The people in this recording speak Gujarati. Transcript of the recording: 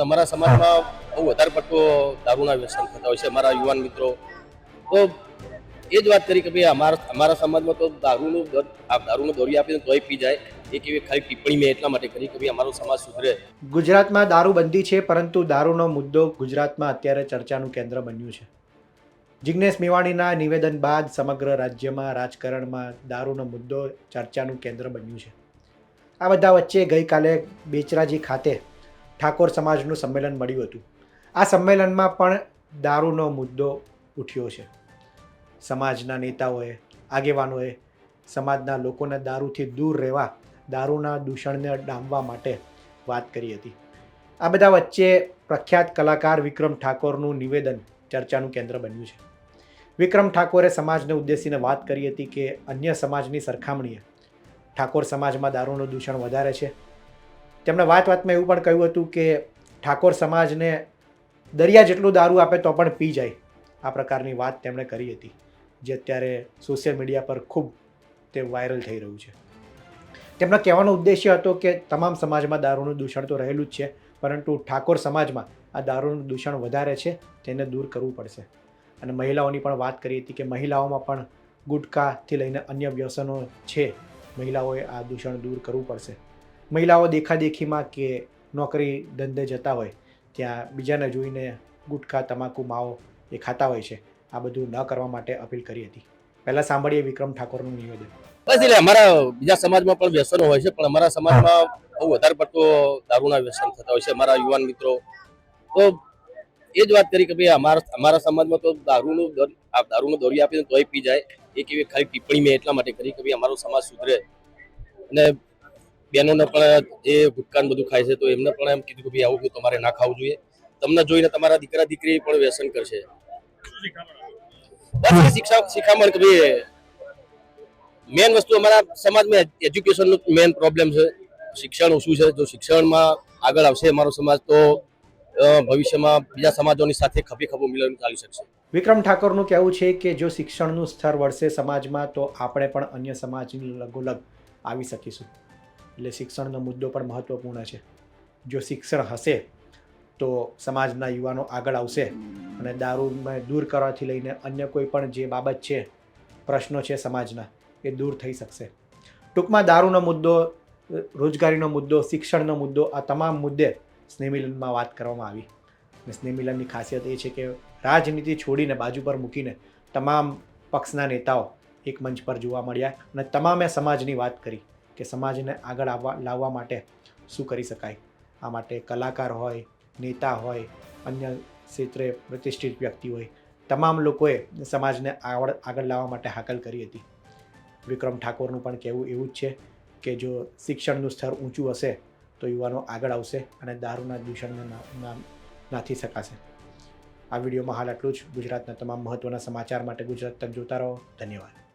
અમારા સમાજમાં બહુ વધારે પડતો દારૂના વ્યસન થતા હોય છે અમારા યુવાન મિત્રો. તો એ જ વાત કરી કે ભાઈ અમારા સમાજમાં તો દારૂનો દોરી આપીને તોય પી જાય. એક એવી ખાલી ટિપ્પણી મેં એટલા માટે કરી કે ભાઈ અમારો સમાજ સુધરે. ગુજરાતમાં દારૂબંધી છે, પરંતુ દારૂનો મુદ્દો ગુજરાતમાં અત્યારે ચર્ચાનું કેન્દ્ર બન્યું છે. જિગ્નેશ મેવાણીના નિવેદન બાદ સમગ્ર રાજ્યમાં રાજકારણમાં દારૂનો મુદ્દો ચર્ચાનું કેન્દ્ર બન્યું છે. આ બધા વચ્ચે ગઈકાલે બેચરાજી ખાતે ઠાકોર સમાજનું સંમેલન મળ્યું હતું. આ સંમેલનમાં પણ દારૂનો મુદ્દો ઉઠ્યો છે. સમાજના નેતાઓએ, આગેવાનોએ સમાજના લોકોને દારૂથી દૂર રહેવા, દારૂના દૂષણને ડામવા માટે વાત કરી હતી. આ બધા વચ્ચે પ્રખ્યાત કલાકાર વિક્રમ ઠાકોરનું નિવેદન ચર્ચાનું કેન્દ્ર બન્યું છે. વિક્રમ ઠાકોરે સમાજને ઉદ્દેશીને વાત કરી હતી કે અન્ય સમાજની સરખામણીએ ઠાકોર સમાજમાં દારૂનું દૂષણ વધારે છે. તેમણે વાતમાં એવું પણ કહ્યું હતું કે ઠાકોર સમાજને દરિયા જેટલું દારૂ આપે તો પણ પી જાય. આ પ્રકારની વાત તેમણે કરી હતી, જે અત્યારે સોશિયલ મીડિયા પર ખૂબ તે વાયરલ થઈ રહ્યું છે. તેમનો કહેવાનો ઉદ્દેશ્ય હતો કે તમામ સમાજમાં દારૂનું દૂષણ તો રહેલું જ છે, પરંતુ ઠાકોર સમાજમાં આ દારૂનું દૂષણ વધારે છે, તેને દૂર કરવું પડશે. અને મહિલાઓની પણ વાત કરી હતી કે મહિલાઓમાં પણ ગુટખાથી લઈને અન્ય વ્યસનો છે. મહિલાઓએ આ દૂષણ દૂર કરવું પડશે. મહિલાઓ દેખાદેખીમાં કે નોકરી ધંધે જતા હોય ત્યાં બીજાને જોઈને ગુટખા, તમાકુ, માવો એ ખાતા હોય છે. આ બધું ન કરવા માટે અપીલ કરી હતી. પહેલાં સાંભળીએ વિક્રમ ઠાકોરનું નિવેદન. બસ એટલે અમારા બીજા સમાજમાં પણ વ્યસનો હોય છે, પણ અમારા સમાજમાં બહુ વધારે પડતો દારૂના વ્યસન થતા હોય છે અમારા યુવાન મિત્રો. તો એ જ વાત કરી કે ભાઈ અમારા સમાજમાં તો દારૂનો દોરી આપીને તોય પી જાય. એક એવી ખાલી ટિપ્પણી મેં એટલા માટે કરી કે ભાઈ અમારો સમાજ સુધરે. અને બહેનોને પણ જે ગુટખા બધું ખાય છે તો એમને પણ એમ કીધું કે ભાઈ આવું તમારે ના ખાવું જોઈએ. તમને જોઈને તમારા દીકરા દીકરી પણ વ્યસન કરશે. બસ શિખામણ કે ભાઈ મેન વસ્તુ અમારા સમાજમાં એજ્યુકેશનનો મેન પ્રોબ્લેમ છે. શિક્ષણ ઓછું છે. જો શિક્ષણમાં આગળ આવશે અમારો સમાજ તો ભવિષ્યમાં બીજા સમાજોની સાથે ખભે ખભો મિલાવીને ચાલી શકશે. વિક્રમ ઠાકોરનું કહેવું છે કે જો શિક્ષણનું સ્તર વધશે સમાજમાં તો આપણે પણ અન્ય સમાજની લગોલગ આવી શકીશું. એટલે શિક્ષણનો મુદ્દો પણ મહત્વપૂર્ણ છે. જો શિક્ષણ હશે તો સમાજના યુવાનો આગળ આવશે અને દારૂને દૂર કરવાથી લઈને અન્ય કોઈ પણ જે બાબત છે, પ્રશ્નો છે સમાજના, એ દૂર થઈ શકશે. ટૂંકમાં દારૂનો મુદ્દો, રોજગારીનો મુદ્દો, શિક્ષણનો મુદ્દો, આ તમામ મુદ્દે સ્નેહમિલનમાં વાત કરવામાં આવી. અને સ્નેહમિલનની ખાસિયત એ છે કે રાજનીતિ છોડીને બાજુ પર મૂકીને તમામ પક્ષના નેતાઓ એક મંચ પર જોવા મળ્યા અને તમામે સમાજની વાત કરી કે સમાજને આગળ લાવવા માટે શું કરી શકાય. આ માટે કલાકાર હોય, નેતા હોય, અન્ય ક્ષેત્રે પ્રતિષ્ઠિત વ્યક્તિ હોય, તમામ લોકોએ સમાજને આગળ લાવવા માટે હાકલ કરી હતી. વિક્રમ ઠાકોરનું પણ કહેવું એવું જ છે કે જો શિક્ષણનું સ્તર ઊંચું હશે તો યુવાનો આગળ આવશે અને દારૂના દૂષણને નાથી શકાશે. આ વિડીયોમાં હાલ આટલું જ. ગુજરાતના તમામ મહત્ત્વના સમાચાર માટે ગુજરાત તક જોતા રહો. ધન્યવાદ.